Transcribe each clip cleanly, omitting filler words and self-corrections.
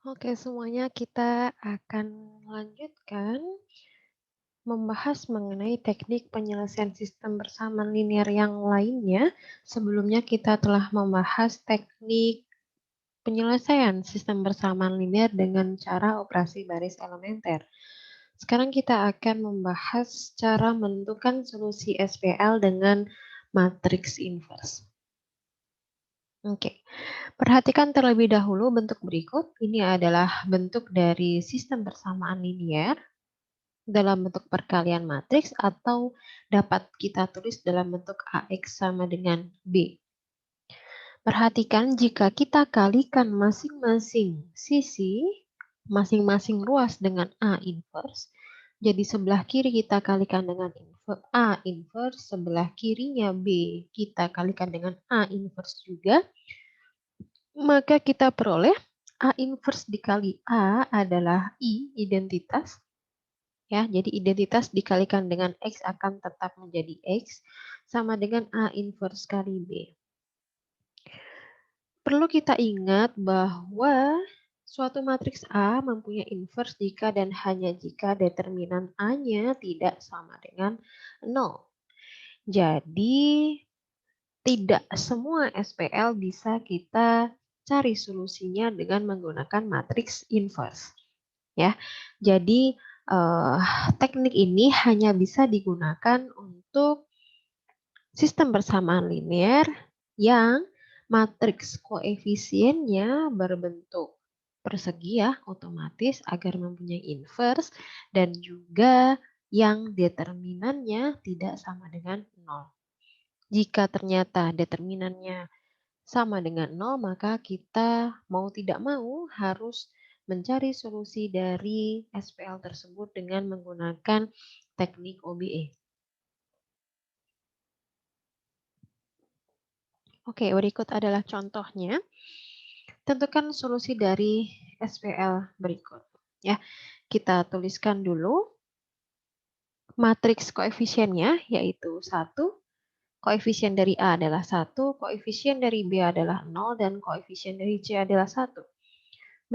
Oke, semuanya kita akan lanjutkan membahas mengenai teknik penyelesaian sistem bersamaan linear yang lainnya. Sebelumnya kita telah membahas teknik penyelesaian sistem bersamaan linear dengan cara operasi baris elementer. Sekarang kita akan membahas cara menentukan solusi SPL dengan matriks inverse. Oke, perhatikan terlebih dahulu bentuk berikut. Ini adalah bentuk dari sistem bersamaan linear dalam bentuk perkalian matriks atau dapat kita tulis dalam bentuk AX sama dengan B. Perhatikan jika kita kalikan masing-masing sisi, masing-masing ruas dengan A inverse, jadi sebelah kiri kita kalikan dengan A inverse, sebelah kirinya B kita kalikan dengan A inverse juga, maka kita peroleh A inverse dikali A adalah I, identitas. Ya, jadi identitas dikalikan dengan X akan tetap menjadi X, sama dengan A inverse kali B. Perlu kita ingat bahwa suatu matriks A mempunyai inverse jika dan hanya jika determinan A-nya tidak sama dengan 0. Jadi, tidak semua SPL bisa kita cari solusinya dengan menggunakan matriks inverse. Ya, jadi teknik ini hanya bisa digunakan untuk sistem bersamaan linear yang matriks koefisiennya berbentuk persegi ya, otomatis agar mempunyai inverse dan juga yang determinannya tidak sama dengan 0. Jika ternyata determinannya sama dengan 0, maka kita mau tidak mau harus mencari solusi dari SPL tersebut dengan menggunakan teknik OBE. Oke, berikut adalah contohnya. Tentukan solusi dari SPL berikut. Ya, kita tuliskan dulu matriks koefisiennya, yaitu 1. Koefisien dari A adalah 1, koefisien dari B adalah 0, dan koefisien dari C adalah 1.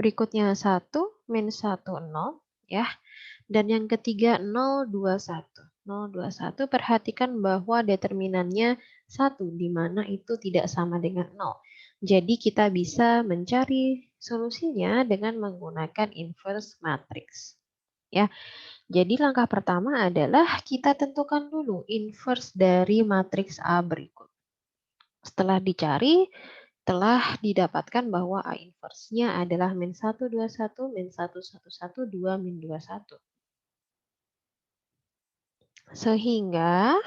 Berikutnya 1, min 1, 0. Ya. Dan yang ketiga 0, 2, 1. 0, 2, 1, perhatikan bahwa determinannya 1, di mana itu tidak sama dengan 0. Jadi kita bisa mencari solusinya dengan menggunakan inverse matrix. Ya, jadi langkah pertama adalah kita tentukan dulu inverse dari matriks A berikut. Setelah dicari, telah didapatkan bahwa A inverse-nya adalah min 1, 2, 1, min 1, 1, 1, 2, min 2, 1. Sehingga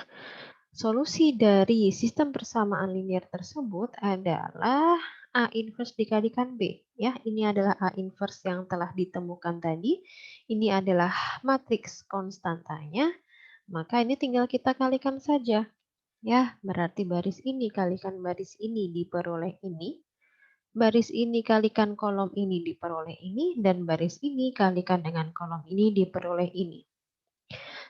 solusi dari sistem persamaan linear tersebut adalah A inverse dikalikan B. Ya, ini adalah A inverse yang telah ditemukan tadi. Ini adalah matriks konstantanya. Maka ini tinggal kita kalikan saja. Ya, berarti baris ini kalikan baris ini diperoleh ini. Baris ini kalikan kolom ini diperoleh ini. Dan baris ini kalikan dengan kolom ini diperoleh ini.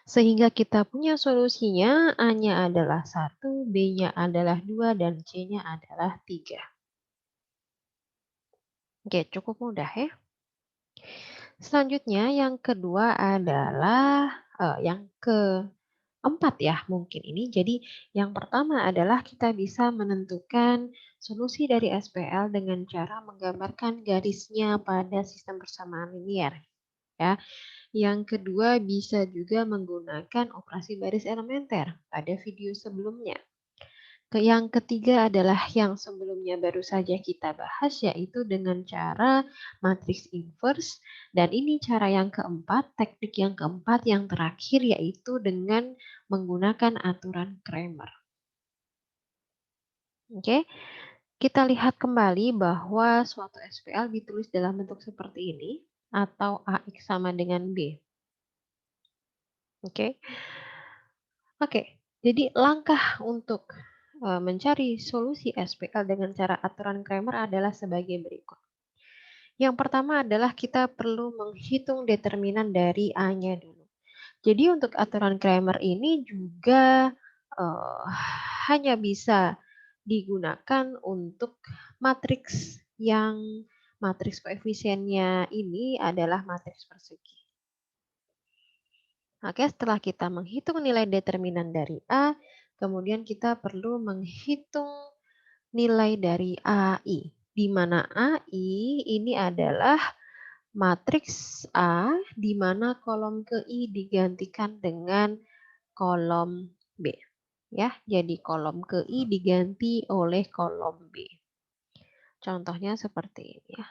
Sehingga kita punya solusinya, A-nya adalah 1, B-nya adalah 2, dan C-nya adalah 3. Oke, cukup mudah ya. Selanjutnya yang kedua adalah yang keempat ya mungkin ini. Jadi yang pertama adalah kita bisa menentukan solusi dari SPL dengan cara menggambarkan garisnya pada sistem persamaan linear. Ya. Yang kedua bisa juga menggunakan operasi baris elementer pada video sebelumnya. Yang ketiga adalah yang sebelumnya baru saja kita bahas, yaitu dengan cara matriks inverse. Dan ini cara yang keempat, teknik yang keempat yang terakhir, yaitu dengan menggunakan aturan Cramer. Oke, kita lihat kembali bahwa suatu SPL ditulis dalam bentuk seperti ini, atau AX sama dengan B. Oke. Oke, jadi langkah untuk mencari solusi SPL dengan cara aturan Cramer adalah sebagai berikut. Yang pertama adalah kita perlu menghitung determinan dari A-nya dulu. Jadi untuk aturan Cramer ini juga hanya bisa digunakan untuk matriks yang matriks koefisiennya ini adalah matriks persegi. Oke, setelah kita menghitung nilai determinan dari A, kemudian kita perlu menghitung nilai dari AI, di mana AI ini adalah matriks A, di mana kolom ke-I digantikan dengan kolom B. Ya, jadi kolom ke-I diganti oleh kolom B. Contohnya seperti ini ya.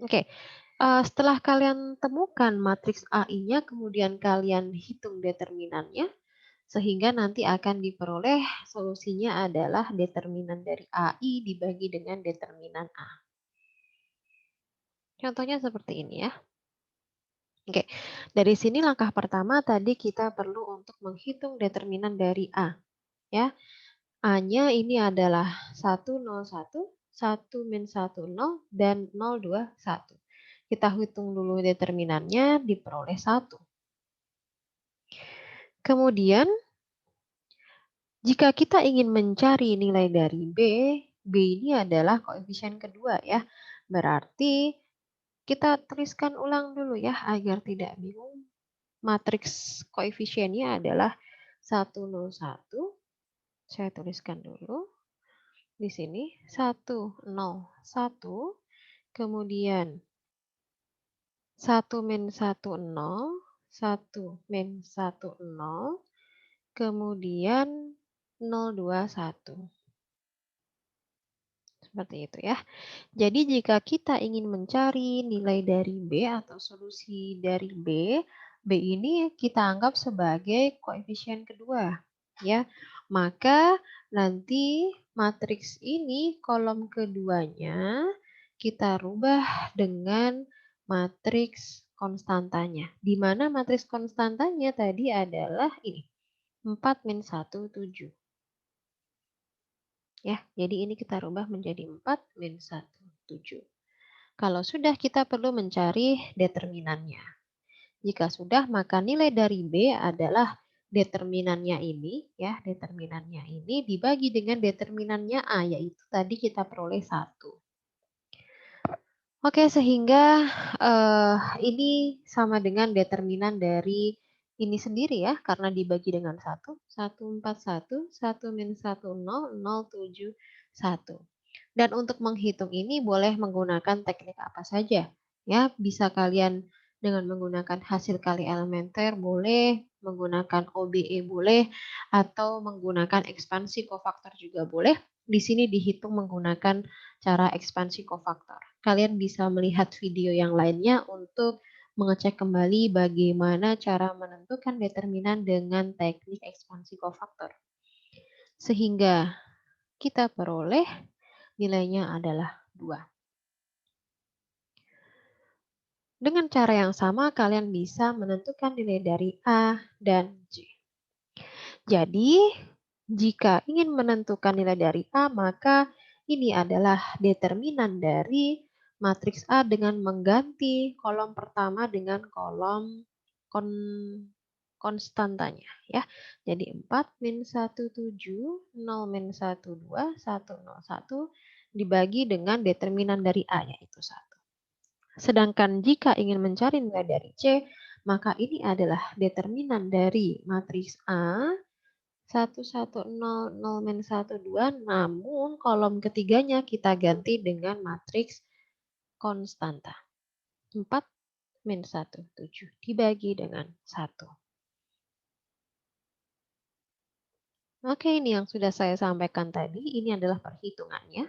Oke, setelah kalian temukan matriks AI-nya, kemudian kalian hitung determinannya, sehingga nanti akan diperoleh solusinya adalah determinan dari AI dibagi dengan determinan A. Contohnya seperti ini ya. Oke, dari sini langkah pertama tadi kita perlu untuk menghitung determinan dari A. Ya, A-nya ini adalah 101, 1 min 1, 0, dan 0, 2, 1. Kita hitung dulu determinannya, diperoleh 1. Kemudian, jika kita ingin mencari nilai dari B, B ini adalah koefisien kedua ya. Berarti kita tuliskan ulang dulu ya agar tidak bingung. Matriks koefisiennya adalah 101. Saya tuliskan dulu di sini 101, kemudian 1 min 1 0, 1 min 1 0, kemudian 0, 2, 1. Seperti itu ya. Jadi jika kita ingin mencari nilai dari B atau solusi dari B, B ini kita anggap sebagai koefisien kedua. Ya, maka nanti matriks ini kolom keduanya kita rubah dengan matriks konstantanya. Di mana matriks konstantanya tadi adalah ini, 4 min 1, 7. Ya, jadi ini kita rubah menjadi 4 min 1, 7. Kalau sudah, kita perlu mencari determinannya. Jika sudah, maka nilai dari B adalah determinannya ini, ya, determinannya ini dibagi dengan determinannya A, yaitu tadi kita peroleh 1. Oke, sehingga ini sama dengan determinan dari ini sendiri ya, karena dibagi dengan 1, 141, 1 min 1, 0, 0, 7, 1. Dan untuk menghitung ini boleh menggunakan teknik apa saja. Ya, bisa kalian dengan menggunakan hasil kali elementer boleh, menggunakan OBE boleh, atau menggunakan ekspansi kofaktor juga boleh. Di sini dihitung menggunakan cara ekspansi kofaktor. Kalian bisa melihat video yang lainnya untuk mengecek kembali bagaimana cara menentukan determinan dengan teknik ekspansi kofaktor. Sehingga kita peroleh nilainya adalah 2. Dengan cara yang sama, kalian bisa menentukan nilai dari A dan J. Jadi, jika ingin menentukan nilai dari A, maka ini adalah determinan dari matriks A dengan mengganti kolom pertama dengan kolom konstantanya. Ya. Jadi 4 min 1, 7, 0 min 1, 2, 1, 0, 1 dibagi dengan determinan dari A, yaitu 1. Sedangkan jika ingin mencari nilai dari C, maka ini adalah determinan dari matriks A, 1, 1, 0, 0, min 1, 2, namun kolom ketiganya kita ganti dengan matriks konstanta. 4, min 1, 7 dibagi dengan 1. Oke, ini yang sudah saya sampaikan tadi, ini adalah perhitungannya.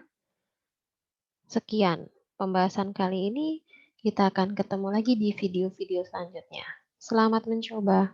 Sekian pembahasan kali ini, kita akan ketemu lagi di video-video selanjutnya. Selamat mencoba.